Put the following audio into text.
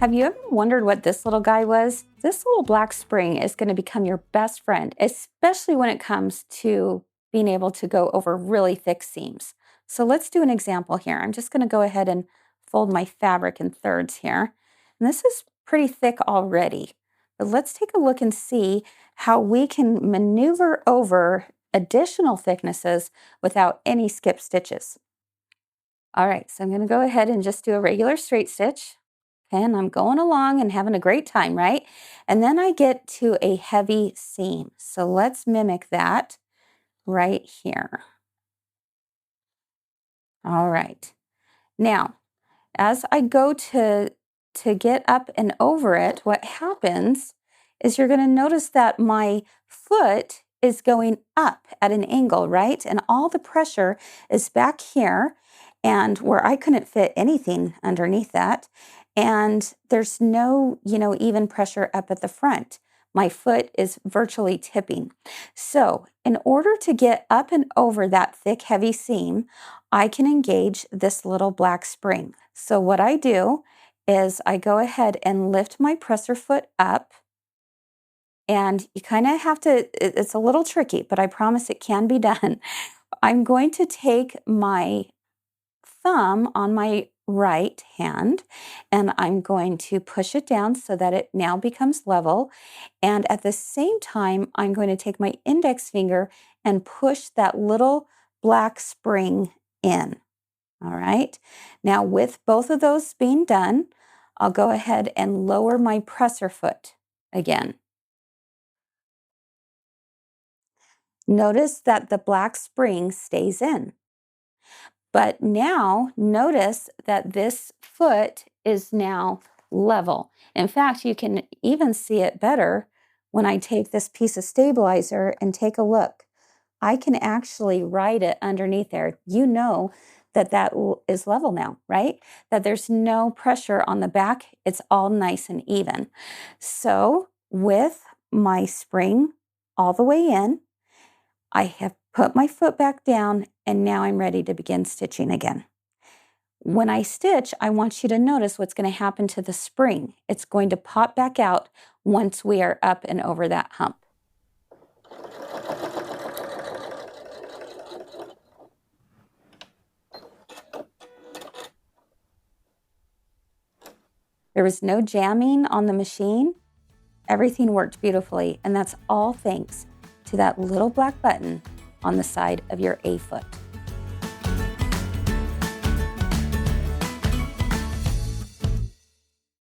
Have you ever wondered what this little guy was? This little black spring is going to become your best friend, especially when it comes to being able to go over really thick seams. So let's do an example here. I'm just going to go ahead and fold my fabric in thirds here. And this is pretty thick already. But let's take a look and see how we can maneuver over additional thicknesses without any skip stitches. All right, so I'm going to go ahead and just do a regular straight stitch. And I'm going along and having a great time, right? And then I get to a heavy seam. So let's mimic that right here. All right. Now, as I go to get up and over it, what happens is you're going to notice that my foot is going up at an angle, right? And all the pressure is back here and where I couldn't fit anything underneath that. And there's no, even pressure up at the front. My foot is virtually tipping. So in order to get up and over that thick, heavy seam, I can engage this little black spring. So what I do is I go ahead and lift my presser foot up. And you kind of have to, it's a little tricky, but I promise it can be done. I'm going to take my thumb on my right hand and I'm going to push it down so that it now becomes level. And at the same time, I'm going to take my index finger and push that little black spring in. All right. Now with both of those being done, I'll go ahead and lower my presser foot again. Notice that the black spring stays in. But now notice that this foot is now level. In fact, you can even see it better when I take this piece of stabilizer and take a look. I can actually ride it underneath there. You know that that is level now, right? That there's no pressure on the back. It's all nice and even. So with my spring all the way in, I have put my foot back down and now I'm ready to begin stitching again. When I stitch, I want you to notice what's going to happen to the spring. It's going to pop back out once we are up and over that hump. There was no jamming on the machine. Everything worked beautifully, and that's all thanks to that little black button on the side of your A foot.